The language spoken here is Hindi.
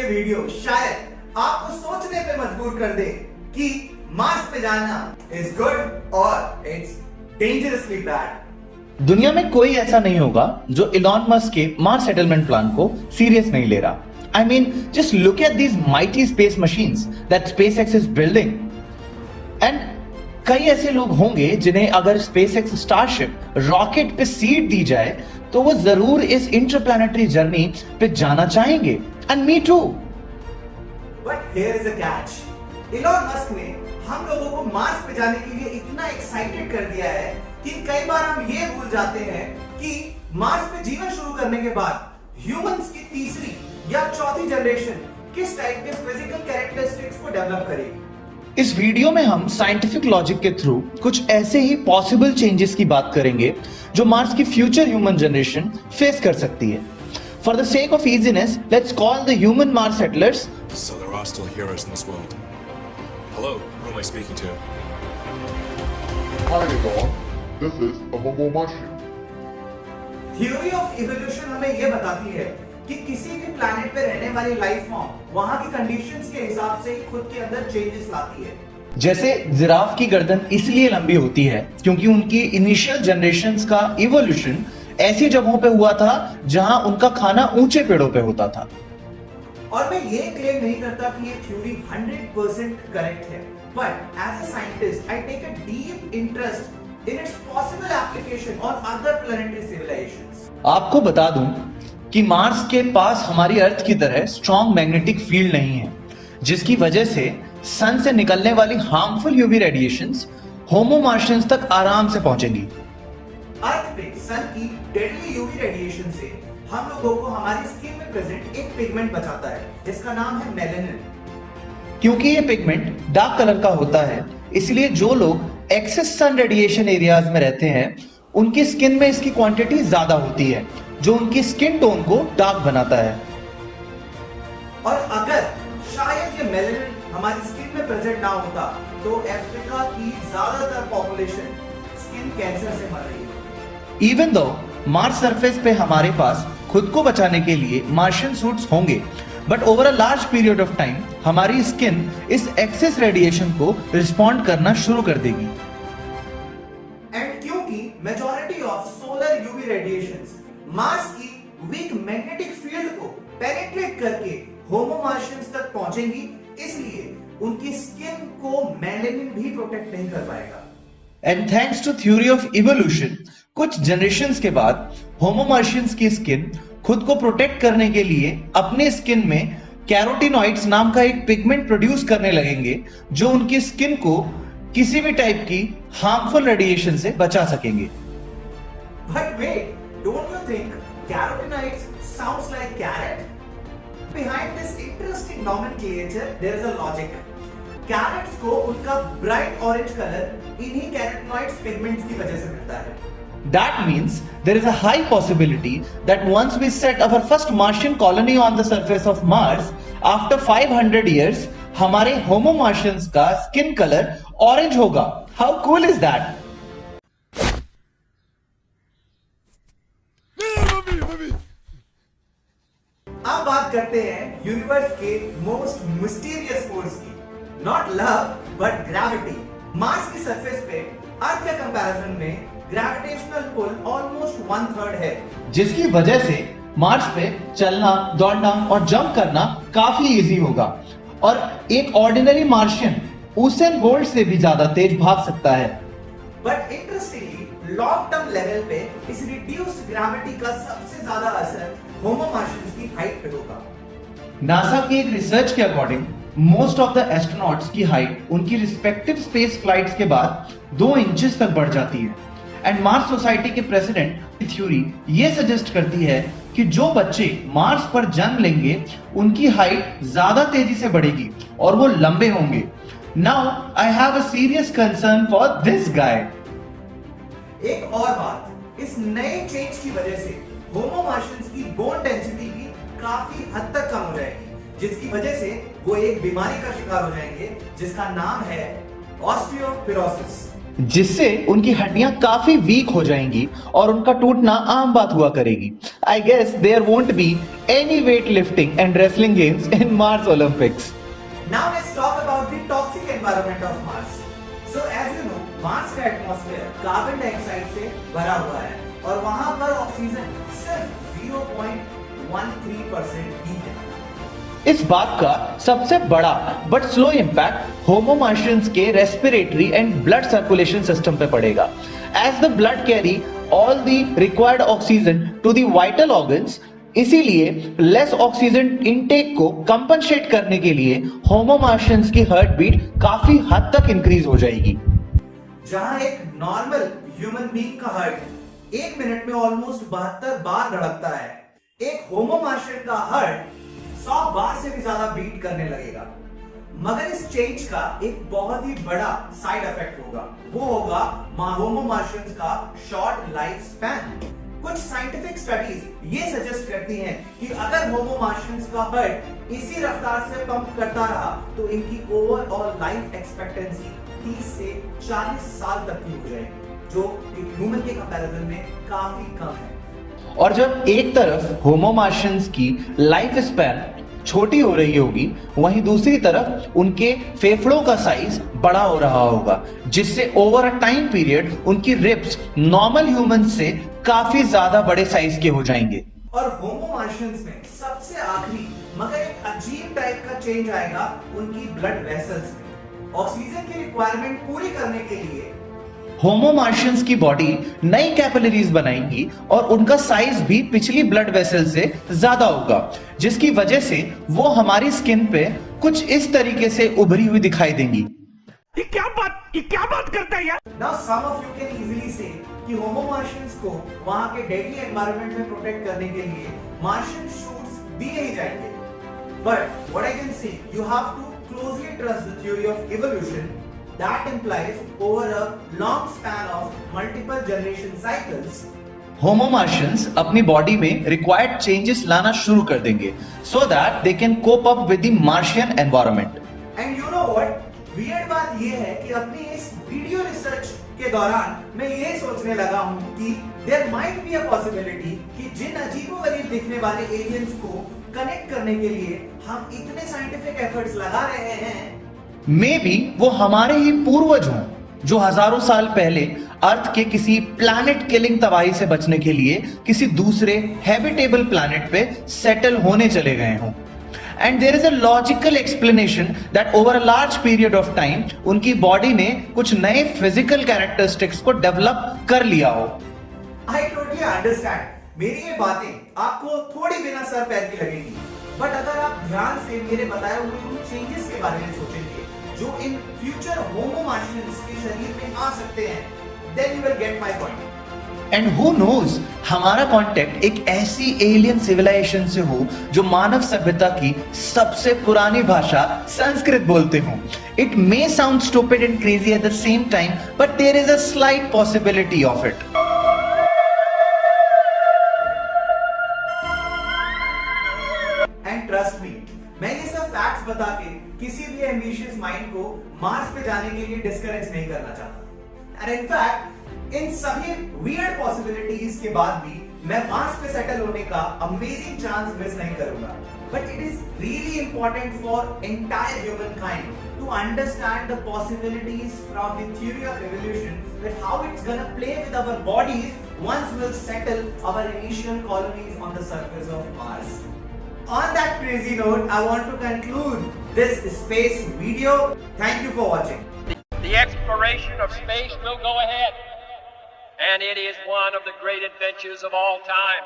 ये वीडियो शायद आपको सोचने पे मजबूर कर दे कि मार्स पे जाना इज गुड और इट्स डेंजरसली बैड। दुनिया में कोई ऐसा नहीं होगा जो इलॉन मस्क के मार्स सेटलमेंट प्लान को सीरियस नहीं ले रहा। I mean, just look at these mighty space machines that SpaceX is building. And कई ऐसे लोग होंगे जिन्हें अगर SpaceX स्टारशिप रॉकेट पे सीट दी जाए तो वो जरूर इस इंटरप्लैनेटरी जर्नी पे जाना चाहेंगे। And me too. But here is a catch. Elon Musk ने हम लोगों को मार्स पे जाने के लिए इतना एक्साइटेड कर दिया है कि कई बार हम ये भूल जाते हैं कि मार्स पे जीवन शुरू करने के बाद ह्यूमंस की तीसरी या चौथी जनरेशन किस टाइप के फिजिकल कैरेक्टरिस्टिक्स को डेवलप करेगी। इस वीडियो में हम साइंटिफिक लॉजिक के थ्रू कुछ ऐसे ही पॉसिबल चेंजेस की बात करेंगे जो मार्स की फ्यूचर ह्यूमन जनरेशन फेस कर सकती है। For the sake of easiness, let's call the human Mars settlers. So there are still heroes in this world. Hello, who am I speaking to? Hi Elon, this is a Homo Martian. Theory of evolution हमें यह बताती है कि किसी भी प्लैनेट पे रहने वाली लाइफ फॉर्म वहां की कंडीशंस के हिसाब से ही खुद के अंदर चेंजेस लाती है। जैसे जिराफ की गर्दन इसलिए लंबी होती है क्योंकि उनकी इनिशियल जनरेशंस का इवोल्यूशन ऐसी जगहों पे हुआ था जहां उनका खाना ऊंचे पेड़ों पे होता था। और मैं ये क्लेम नहीं करता कि ये थ्योरी 100% करेक्ट है, but as a scientist I take a deep interest in its possible application on other planetary civilizations. आपको बता दूं कि मार्स के पास हमारी अर्थ की तरह स्ट्रॉन्ग मैग्नेटिक फील्ड नहीं है, जिसकी वजह से सन से निकलने वाली हार्मफुल यूवी रेडिएशंस होमो मार्शियंस तक आराम से पहुंचेंगी। अर्थ पे सन की डेडली यूवी रेडिएशन से हम लोगों को हमारी स्किन में प्रेजेंट एक पिगमेंट बचाता है जिसका नाम है मेलानिन। क्योंकि ये पिगमेंट डार्क कलर का होता है, इसलिए जो लोग एक्सेस सन रेडिएशन एरियाज में रहते हैं उनकी स्किन में इसकी क्वांटिटी ज्यादा होती है, जो उनकी स्किन टोन को डार्क बनाता है। और अगर शायद ये मेलानिन हमारी स्किन में प्रेजेंट ना होता तो अफ्रीका की ज्यादातर पॉपुलेशन स्किन कैंसर से मर रही है। इवन दो मार्स सरफेस पे हमारे पास खुद को बचाने के लिए मार्शियन सूट्स होंगे, but over a large period of time हमारी स्किन इस एक्सेस रेडिएशन को रिस्पॉन्ड करना शुरू कर देगी। एंड क्योंकि majority of solar UV radiations Mars की वीक मैग्नेटिक फील्ड को पेनिट्रेट करके होमो मार्शियंस तक पहुंचेंगी, इसलिए उनकी स्किन को मेलानिन भी प्रोटेक्ट नहीं कर पाएगा। And thanks to theory of evolution, कुछ जनरेशंस के बाद होमो मार्शियंस की स्किन खुद को प्रोटेक्ट करने के लिए अपने स्किन में कैरोटिनॉइड्स नाम का एक पिगमेंट प्रोड्यूस करने लगेंगे जो उनकी स्किन को किसी भी टाइप की हार्मफुल रेडिएशन से बचा सकेंगे। But wait, don't you think carotenoids sounds like carrot? Behind this interesting nomenclature, there is a logic. Carrots को उनका bright orange color इन्हीं carotenoids pigments की वजह से मिलता है। That means there is a high possibility that once we set our first Martian colony on the surface of Mars, after 500 years, हमारे Homo Martians का skin color orange होगा। How cool is that? अब बात करते हैं यूनिवर्स के मोस्ट मिस्टीरियस फोर्स की। Not love but gravity. Mars की सरफेस पे अर्थ के कंपैरिजन में ग्रेविटेशनल पुल ऑलमोस्ट 1/3 है, जिसकी वजह से मार्स पे चलना, दौड़ना और जंप करना काफी इजी होगा और एक ऑर्डिनरी मार्शियन उसेन बोल्ट से भी ज्यादा तेज भाग सकता है। But interestingly long term level पे इस रिड्यूस्ड ग्रेविटी का सबसे ज्यादा असर होमो मार्शियंस की हाइट पे होगा। नासा की एक रिसर्च के according most of the astronauts की हाइट उनकी रिस्पेक्टिव स्पेस फ्लाइट्स के बाद 2 इंचेस तक बढ़ जाती है। एंड मार्स सोसाइटी के प्रेसिडेंट की थ्योरी ये सजेस्ट करती है कि जो बच्चे मार्स पर जन्म लेंगे उनकी हाइट ज्यादा तेजी से बढ़ेगी और वो लंबे होंगे। Now I have a serious concern for this guy. एक और बात, इस नए चेंज की वजह से होमो मार्शियंस की बोन डेंसिटी भी काफी हद तक कम हो जाएगी, जिसकी वजह से वो एक बीमारी का शिकार हो जाएंगे जिसका नाम है ऑस्टियोपोरोसिस। जिससे उनकी हड्डियां काफी वीक हो जाएंगी और उनका टूटना आम बात हुआ करेगी। I guess there won't be any weight lifting and wrestling games in Mars Olympics. Now let's talk about the toxic environment of Mars. So as you know, Mars का एटमॉस्फेयर कार्बन डाइऑक्साइड से भरा हुआ है और वहां पर ऑक्सीजन सिर्फ 0.13% ही है। इस बात का सबसे बड़ा but slow impact Homo Martians के respiratory and blood circulation system पे पड़ेगा। As the blood carry all the required oxygen to the vital organs, इसीलिए लेस ऑक्सीजन इनटेक को कंपनसेट करने के लिए होमो मार्शियंस की हार्ट बीट काफी हद तक इंक्रीज हो जाएगी। जहां एक नॉर्मल ह्यूमन बीइंग का हार्ट 1 मिनट में ऑलमोस्ट 72 बार धड़कता है, एक होमो मार्शियन का हार्ट 100 बार से भी ज्यादा बीट करने लगेगा। मगर इस चेंज का एक बहुत ही बड़ा साइड इफेक्ट होगा, वो होगा होमो मार्शियंस का शॉर्ट लाइफ स्पैन। कुछ साइंटिफिक स्टडीज ये सजेस्ट करती हैं कि अगर होमो मार्शियंस का हार्ट इसी रफ्तार से पंप करता रहा तो इनकी ओवरऑल लाइफ एक्सपेक्टेंसी 30 से 40 साल तक की हो जाएगी, जो एक ह्यूमन के कंपैरिजन में काफी कम है। और जब एक तरफ होमो मार्शियंस की लाइफ स्पैन छोटी हो रही होगी, वहीं दूसरी तरफ उनके फेफड़ों का साइज बड़ा हो रहा होगा, जिससे ओवर अ टाइम पीरियड उनकी रिब्स नॉर्मल ह्यूमन से काफी ज्यादा बड़े साइज के हो जाएंगे। और होमो मार्शियंस में सबसे आखिरी मगर एक अजीब टाइप का चेंज आएगा उनकी ब्लड वेसल्स में। ऑक्सीजन की रिक्वायरमेंट पूरी करने के लिए होमो मार्शियंस की बॉडी नई कैपिलरीज बनाएंगी और उनका साइज भी पिछली ब्लड वेसल से ज्यादा होगा, जिसकी वजह से वो हमारी स्किन पे कुछ इस तरीके से उभरी हुई दिखाई देंगी। ये क्या बात करता है यार? Now some of you can easily say कि होमो मार्शियंस को वहां के डेडली एनवायरनमेंट में प्रोटेक्ट करने के लिए मार्शियन सूट्स दिए ही जाएंगे। But what I can say, you have to closely trust the theory of evolution that implies over a long span of multiple generation cycles. Homo Martians अपनी बॉडी में रिक्वायर्ड चेंजेस लाना शुरू कर देंगे so that they can cope up with the Martian environment. And you know what? Weird बात ये है कि अपनी इस वीडियो रिसर्च के दौरान मैं ये सोचने लगा हूँ कि there might be a possibility कि जिन अजीबोगरीब दिखने वाले एलियंस को कनेक्ट करने के लिए हम इतने साइंटिफिक एफर्ट्स लगा रहे हैं, मे बी वो हमारे ही पूर्वज हों जो हजारों साल पहले अर्थ के किसी प्लैनेट किलिंग तबाही से बचने के लिए किसी दूसरे हैबिटेबल प्लैनेट पे सेटल होने चले गए हों। And there is a logical explanation that over a large period of time उनकी बॉडी ने कुछ नए फिजिकल कैरेक्टरिस्टिक्स को डेवलप कर लिया हो। I totally understand. मेरी ये बातें आपको थोड़ी बिना सर पैर की लगेंगी, बट अगर आप ध्यान से मेरे बताए हुए उन चेंजेस के बारे में सोचेंगे जो इन फ्यूचर होमो मार्शियंस के शरीर में आ सकते हैं, then you will get my point. And who knows, हमारा कांटेक्ट एक ऐसी एलियन सिविलाइजेशन से हो जो मानव सभ्यता की सबसे पुरानी भाषा संस्कृत बोलते हो। It may sound stupid and crazy at the same time, but there is a slight possibility of it. And trust me, मैं ये सब फैक्ट्स बता के किसी भी एम्बिशियस माइंड को मार्स पे जाने के लिए डिस्करेज नहीं करना चाहता। एंड इन फैक्ट इन सभी वियर्ड पॉसिबिलिटीज के बाद भी मैं मार्स पे सेटल होने का अमेजिंग चांस मिस नहीं करूंगा। But it is really important for entire human kind to understand the possibilities from the theory of evolution, that how it's gonna play with our bodies once we'll settle our initial colonies on the surface of Mars. On that crazy note, I want to conclude this space video. Thank you for watching. The exploration of space will go ahead, and it is one of the great adventures of all time.